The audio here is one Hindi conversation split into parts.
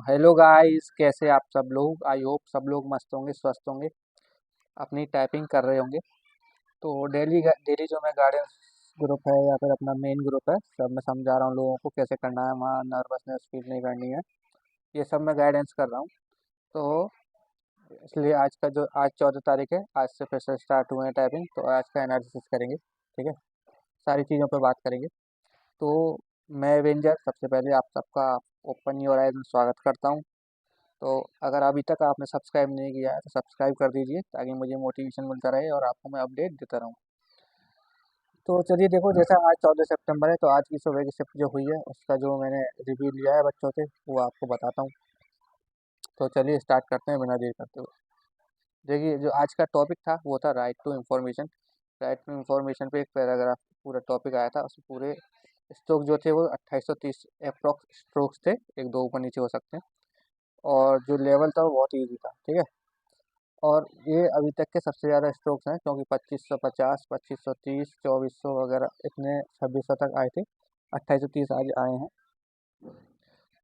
हेलो गाइस, कैसे आप सब लोग। आई होप सब लोग मस्त होंगे, स्वस्थ होंगे, अपनी टाइपिंग कर रहे होंगे। तो डेली डेली जो मैं गाइडेंस ग्रुप है या फिर अपना मेन ग्रुप है, सब मैं समझा रहा हूँ लोगों को कैसे करना है, वहाँ नर्वसनेस फील नहीं करनी है। ये सब मैं गाइडेंस कर रहा हूँ। तो इसलिए आज 14 तारीख है, आज से फिर से स्टार्ट हुए हैं टाइपिंग। तो आज का एनालिसिस करेंगे, ठीक है। सारी चीज़ों पर बात करेंगे। तो मैं एवेंजर सबसे पहले आप सबका ओपन योर आइज में स्वागत करता हूँ। तो अगर अभी तक आपने सब्सक्राइब नहीं किया है तो सब्सक्राइब कर दीजिए, ताकि मुझे मोटिवेशन मिलता रहे और आपको मैं अपडेट देता रहूँ। तो चलिए देखो, जैसा आज 14 सितंबर है, तो आज की सुबह की शिफ्ट जो हुई है उसका जो मैंने रिव्यू लिया है बच्चों से, वो आपको बताता हूँ। तो चलिए स्टार्ट करते हैं बिना देर करते हुए। देखिए, जो आज का टॉपिक था वो था right to information. Right to information पे एक पैराग्राफ पूरा टॉपिक आया था। उसमें पूरे स्ट्रोक जो थे वो 2830 अप्रॉक्स स्ट्रोक्स थे, एक दो ऊपर नीचे हो सकते हैं। और जो लेवल था वो बहुत ईजी था, ठीक है। और ये अभी तक के सबसे ज़्यादा स्ट्रोक्स हैं, क्योंकि 2550, 2530, 2400 वगैरह इतने 2600 तक आए थे। 2830 आज आए हैं।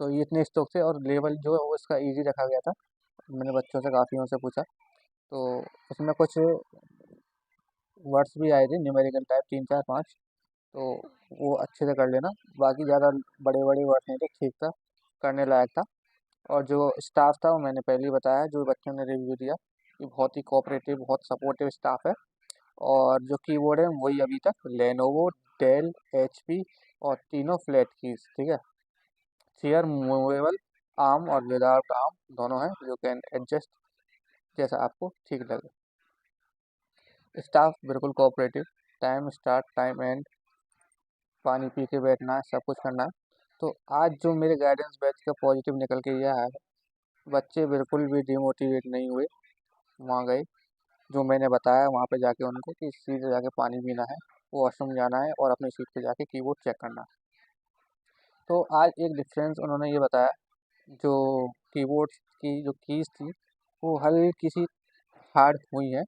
तो ये इतने स्ट्रोक थे, और लेवल जो है वो इसका इजी रखा गया था। मैंने बच्चों से काफ़ी उनसे पूछा, तो उसमें कुछ वर्ड्स भी आए थे न्यूमेरिकल टाइप, 3 4 5। तो वो अच्छे से कर लेना। बाकी ज़्यादा बड़े बड़े वर्ड्स नहीं थे, ठीक था, करने लायक था। और जो स्टाफ था वो मैंने पहले ही बताया, जो बच्चों ने रिव्यू दिया, ये बहुत ही कोऑपरेटिव, बहुत सपोर्टिव स्टाफ है। और जो कीबोर्ड है वही अभी तक लेनोवो, डेल, एचपी, और तीनों फ्लैट कीज, ठीक है। चेयर मूवेबल, आर्म और विदाउट आर्म दोनों हैं, जो कैन एडजस्ट जैसा आपको ठीक लगे। स्टाफ बिल्कुल cooperative. Time start, time and, पानी पी के बैठना है, सब कुछ करना है। तो आज जो मेरे गाइडेंस बैच का पॉजिटिव निकल के ये आया है, बच्चे बिल्कुल भी डिमोटिवेट नहीं हुए। वहाँ गए, जो मैंने बताया वहाँ पे जाके उनको कि सीधे जाके पानी पीना है, वॉशरूम जाना है और अपनी सीट पे जाके कीबोर्ड चेक करना है। तो आज एक डिफरेंस उन्होंने ये बताया, जो कीबोर्ड की जो कीज़ थी वो हल्की सी हार्ड हुई हैं।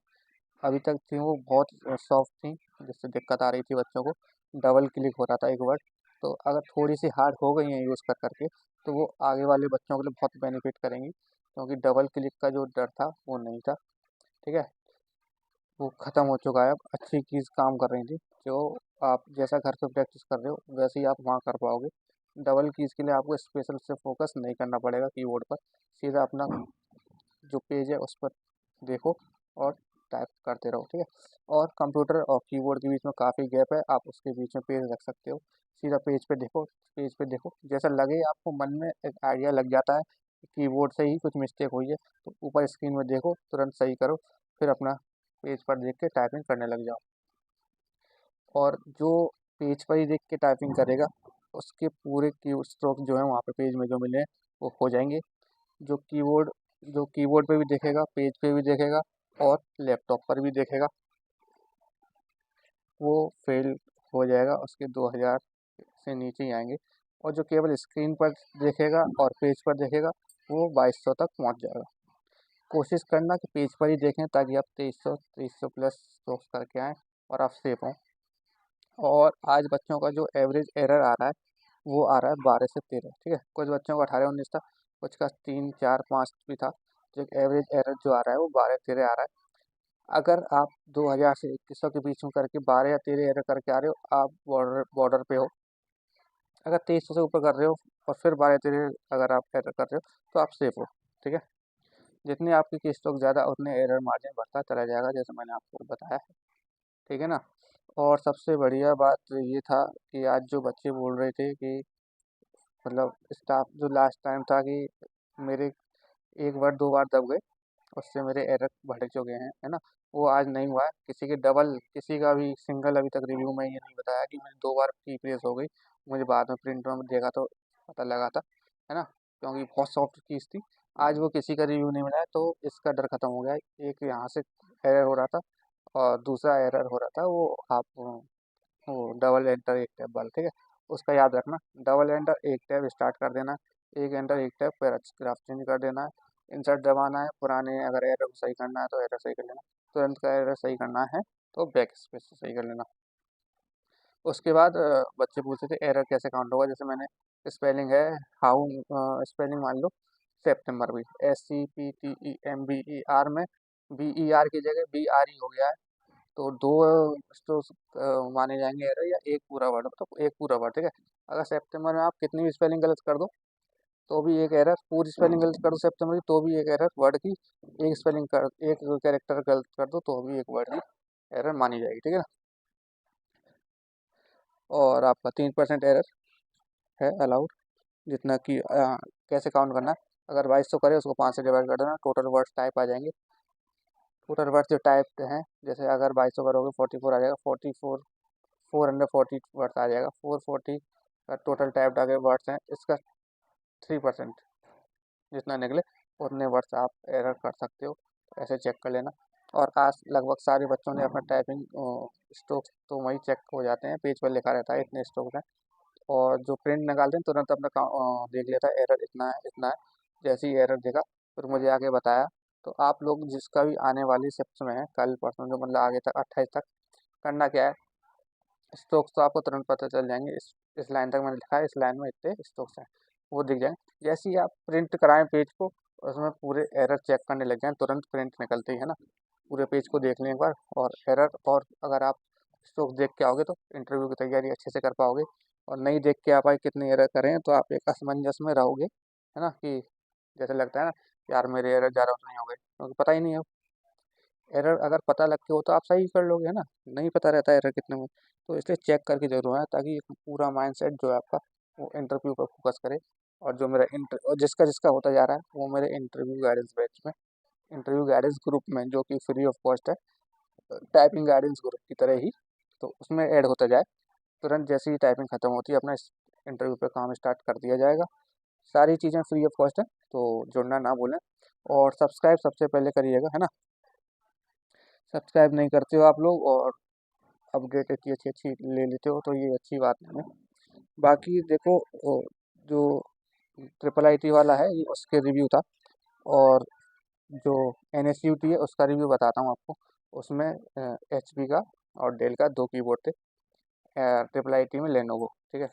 अभी तक थी वो बहुत सॉफ्ट थी, जिससे दिक्कत आ रही थी बच्चों को, डबल क्लिक हो रहा था एक वर्ड। तो अगर थोड़ी सी हार्ड हो गई हैं यूज़ कर करके, तो वो आगे वाले बच्चों के लिए बहुत बेनिफिट करेंगी, क्योंकि डबल क्लिक का जो डर था वो नहीं था, ठीक है। वो ख़त्म हो चुका है, अब अच्छी चीज़ काम कर रही थी। जो आप जैसा घर पे प्रैक्टिस कर रहे हो वैसे ही आप वहाँ कर पाओगे। डबल कीज़ के लिए आपको स्पेशल से फोकस नहीं करना पड़ेगा कीबोर्ड पर, सीधा अपना जो पेज है उस पर देखो और टाइप करते रहो, ठीक है। और कंप्यूटर और कीबोर्ड के बीच में काफ़ी गैप है, आप उसके बीच में पेज रख सकते हो। सीधा पेज पे देखो, पेज पे देखो, जैसा लगे आपको मन में एक आइडिया लग जाता है कि कीबोर्ड से ही कुछ मिस्टेक हुई है, तो ऊपर स्क्रीन में देखो, तुरंत सही करो, फिर अपना पेज पर देख के टाइपिंग करने लग जाओ। और जो पेज पर ही देख के टाइपिंग करेगा, उसके पूरे की स्ट्रोक जो है वहाँ पे पेज में जो मिले हैं वो हो जाएंगे। जो कीबोर्ड जो कीबोर्ड पे भी देखेगा, पेज पे भी देखेगा, और लैपटॉप पर भी देखेगा, वो फेल हो जाएगा, उसके 2000 से नीचे ही आएंगे। और जो केवल स्क्रीन पर देखेगा और पेज पर देखेगा, वो 2200 तक पहुंच जाएगा। कोशिश करना कि पेज पर ही देखें, ताकि आप 2300 प्लस स्ट्रोक्स करके आएँ और आप सेफ हों। और आज बच्चों का जो एवरेज एरर आ रहा है वो आ रहा है 12 से 13, ठीक है। कुछ बच्चों का 18 19 था, कुछ का 3 4 5 भी था। जो एवरेज एरर जो आ रहा है वो 12 13 आ रहा है। अगर आप 2000 से 2100 के बीच में करके 12 या 13 एरर करके आ रहे हो, आप बॉर्डर बॉर्डर पे हो। अगर 2300 से ऊपर कर रहे हो और फिर 12 13 अगर आप एरर कर रहे हो, तो आप सेफ हो, ठीक है। जितने आपके की स्ट्रोक ज़्यादा, उतने एरर मार्जिन बढ़ता चला जाएगा, जैसे मैंने आपको बताया है, ठीक है ना। और सबसे बढ़िया बात ये था कि आज जो बच्चे बोल रहे थे कि मतलब स्टाफ, जो लास्ट टाइम था कि मेरे एक बार दो बार दब गए, उससे मेरे एरर बढ़ चुके हैं, है ना। वो आज नहीं हुआ है। किसी के डबल, किसी का भी सिंगल अभी तक रिव्यू में ये नहीं बताया कि मेरी दो बार की प्रेस हो गई। मुझे बाद में प्रिंट में देखा तो पता लगा था, है ना, क्योंकि बहुत सॉफ्ट चीज़ थी। आज वो किसी का रिव्यू नहीं मिला है, तो इसका डर खत्म हो गया है। एक यहाँ से एरर हो रहा था, और दूसरा एरर हो रहा था वो आप वो डबल एंटर एक टैब वाला, ठीक है। उसका याद रखना, डबल एंटर एक टैब स्टार्ट कर देना है, एक एंटर एक टैब पैराग्राफ चेंज कर देना है, इंसर्ट दबाना है, पुराने अगर एरर को सही करना है तो एरर सही कर लेना, तुरंत का एरर सही करना है तो बैक स्पेस से सही कर लेना। उसके बाद बच्चे पूछते थे एरर कैसे काउंट होगा, जैसे मैंने स्पेलिंग है, हाउ स्पेलिंग मान लो, सितंबर भी, SEPTEMBER में BER की जगह BRE हो गया है। तो दो स्ट्रोक्स माने जाएंगे एरर, या एक पूरा वर्ड, तो एक पूरा वर्ड, ठीक है। अगर सितंबर में आप कितनी भी स्पेलिंग गलत कर दो तो भी एक एरर, पूरी स्पेलिंग गलत कर दो सितंबर की तो भी एक एरर, वर्ड की एक स्पेलिंग कर, एक कैरेक्टर गलत कर दो तो भी एक वर्ड की एरर मानी जाएगी, ठीक है ना। और आपका 3% एरर है अलाउड, जितना कि कैसे काउंट करना है। अगर 2200 करे उसको 5 से डिवाइड कर देना, टोटल वर्ड्स टाइप आ जाएंगे। टोटल वर्ड्स जो टाइप हैं, जैसे अगर 2200 करोगे 44 आ जाएगा, 44 440 वर्ड्स आ जाएगा, 440 का टोटल टाइप्ड आगे वर्ड्स हैं, इसका 3% जितना निकले उतने वर्ड्स आप एरर कर सकते हो, तो ऐसे चेक कर लेना। और आज लगभग सारे बच्चों ने अपना टाइपिंग स्ट्रोक्स तो वही चेक हो जाते हैं, पेज पर लिखा रहता है इतने स्ट्रोक्स हैं, और जो प्रिंट निकालते हैं तुरंत अपना देख लिया था एरर इतना है इतना है। जैसे ही एरर देखा फिर मुझे आगे बताया। तो आप लोग जिसका भी आने वाली शिफ्ट में है, कल परसों जो मतलब आगे तक 28 तक करना क्या है, स्ट्रोक्स तो आपको तुरंत पता चल जाएंगे। इस लाइन तक मैंने लिखा है, इस लाइन में इतने स्ट्रोक्स हैं वो दिख जाएंगे। जैसे ही आप प्रिंट कराएं पेज को, उसमें पूरे एरर चेक करने लग जाएं, तुरंत प्रिंट निकलते ही है ना, पूरे पेज को देख लें एक बार और एरर। और अगर आप स्ट्रोक्स देख के आओगे तो इंटरव्यू की तैयारी अच्छे से कर पाओगे। और नहीं देख के आप आए कितने एरर करें तो आप एक असमंजस में रहोगे, है ना, कि जैसे लगता है ना यार मेरे एरर ज़्यादा तो नहीं हो गए, क्योंकि पता ही नहीं है। एरर अगर पता लग के हो तो आप सही कर लोगे, है ना। नहीं पता रहता है एरर कितने में, तो इसलिए चेक करके जरूर है, ताकि एक पूरा माइंडसेट जो है आपका वो इंटरव्यू पर फोकस करे। और जो मेरा और जिसका जिसका होता जा रहा है वो मेरे इंटरव्यू गाइडेंस बैच में, इंटरव्यू गाइडेंस ग्रुप में, जो कि फ्री ऑफ कॉस्ट है, टाइपिंग गाइडेंस ग्रुप की तरह ही, तो उसमें ऐड होता जाए। तुरंत जैसे ही टाइपिंग खत्म होती है अपना इस इंटरव्यू पे काम स्टार्ट कर दिया जाएगा। सारी चीज़ें फ्री ऑफ कॉस्ट है, तो जुड़ना ना भूलें। और सब्सक्राइब सबसे पहले करिएगा, है ना। सब्सक्राइब नहीं करते हो आप लोग और अपडेट इतनी अच्छी अच्छी ले लेते हो तो ये अच्छी बात नहीं है। बाकी देखो जो ट्रिपल आई वाला है ये उसके रिव्यू था, और जो NSUT है उसका रिव्यू बताता हूँ आपको। उसमें HP का और डेल का 2 कीबोर्ड थे, ट्रिपल आई में लेनोवो, ठीक है।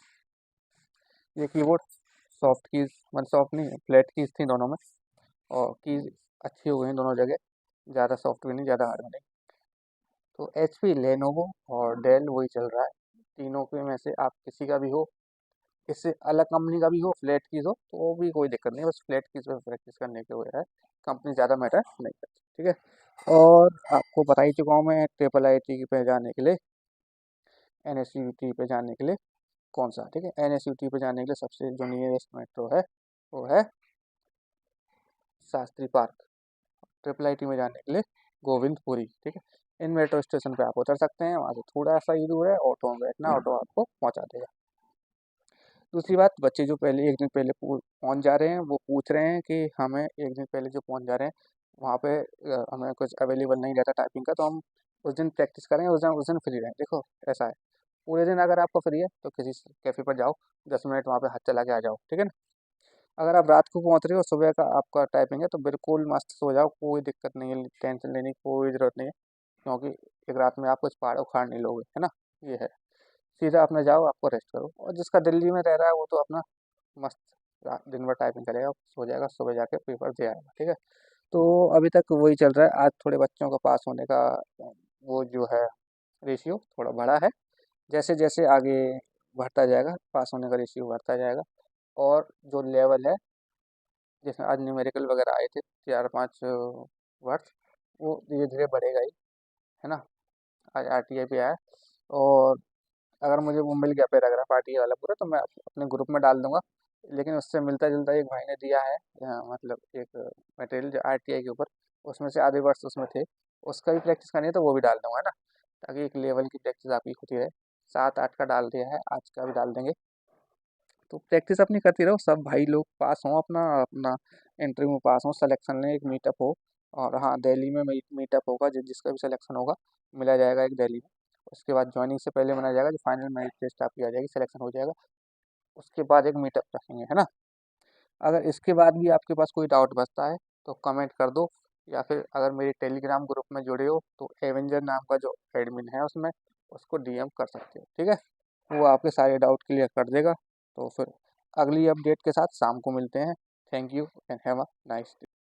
ये कीबोर्ड सॉफ्ट कीज, मतलब सॉफ्ट नहीं फ्लैट कीज थी दोनों में, और कीज अच्छी हो गई दोनों जगह, ज़्यादा सॉफ्ट भी नहीं ज़्यादा हार्ड भी नहीं। तो HP, लेनोवो और डेल वही चल रहा है। तीनों के में से आप किसी का भी हो, इससे अलग कंपनी का भी हो, फ्लैट कीज हो तो वो भी कोई दिक्कत नहीं, बस फ्लैट कीज पर प्रैक्टिस करने के हुए है, कंपनी ज़्यादा मैटर नहीं करती, ठीक है। और आपको बता ही चुका हूँ मैं ट्रिपल आई पे जाने के लिए, NSUT पे जाने के लिए कौन सा, ठीक है। NSUT पे जाने के लिए सबसे जो नियरेस्ट मेट्रो है वो है शास्त्री पार्क। ट्रिपल आई में जाने के लिए गोविंदपुरी, ठीक है। इन मेट्रो स्टेशन पे आप उतर सकते हैं, वहाँ से थोड़ा सा ही दूर है, ऑटो में बैठना, ऑटो आपको पहुँचा देगा। दूसरी बात, बच्चे जो पहले एक दिन पहले पहुँच जा रहे हैं वो पूछ रहे हैं कि हमें एक दिन पहले जो पहुँच जा रहे हैं वहाँ पे हमें कुछ अवेलेबल नहीं रहता टाइपिंग का, तो हम उस दिन प्रैक्टिस करें, उस दिन फ्री रहें। देखो ऐसा है, पूरे दिन अगर आपका फ्री है तो किसी कैफ़े पर जाओ, 10 मिनट वहाँ पे हाथ चला के आ जाओ, ठीक है ना। अगर आप रात को पहुँच रहे हो, सुबह का आपका टाइपिंग है, तो बिल्कुल मस्त सो जाओ, कोई दिक्कत नहीं है, टेंशन लेने की कोई ज़रूरत नहीं है, क्योंकि एक रात में आप कुछ पहाड़ उखाड़ नहीं लोगे, है ना। ये है, सीधा अपने जाओ, आपको रेस्ट करो। और जिसका दिल्ली में रह रहा है वो तो अपना मस्त दिन भर टाइपिंग करेगा, सो जाएगा, सुबह जाके पेपर दे आएगा, ठीक है। तो अभी तक वही चल रहा है। आज थोड़े बच्चों का पास होने का वो जो है रेशियो थोड़ा बढ़ा है, जैसे जैसे आगे बढ़ता जाएगा पास होने का रेशियो बढ़ता जाएगा। और जो लेवल है, जिसमें आज न्यूमेरिकल वगैरह आए थे 4-5 वर्ड्स, वो धीरे धीरे बढ़ेगा ही, है ना। आज RTI पे आया, और अगर मुझे वो मिल गया पैराग्राफ RTI वाला पूरा तो मैं अपने ग्रुप में डाल दूंगा। लेकिन उससे मिलता जुलता एक भाई ने दिया है, मतलब एक मटेरियल जो RTI के ऊपर, उसमें से आधे वर्ड्स उसमें थे, उसका भी प्रैक्टिस करनी है तो वो भी डाल दूंगा, है ना, ताकि एक लेवल की प्रैक्टिस आपकी होती रहे। 7-8 का डाल दिया है, आज का भी डाल देंगे। तो प्रैक्टिस अपनी करती रहो, सब भाई लोग पास हों, अपना अपना इंटरव्यू में पास हों, सिलेक्शन लें, एक मीटअप हो। और हाँ, दिल्ली में मीटअप होगा, जिसका भी सिलेक्शन होगा मिला जाएगा एक दिल्ली में। उसके बाद ज्वाइनिंग से पहले मनाया जाएगा, जो फाइनल मेरिट लिस्ट आपकी आ जाएगी, सिलेक्शन हो जाएगा, उसके बाद एक मीटअप रखेंगे, है ना। अगर इसके बाद भी आपके पास कोई डाउट बचता है तो कमेंट कर दो, या फिर अगर मेरे टेलीग्राम ग्रुप में जुड़े हो तो एवेंजर नाम का जो एडमिन है उसमें उसको DM कर सकते हो, ठीक है। वो आपके सारे डाउट क्लियर कर देगा। तो फिर अगली अपडेट के साथ शाम को मिलते हैं। Thank you and have a nice day.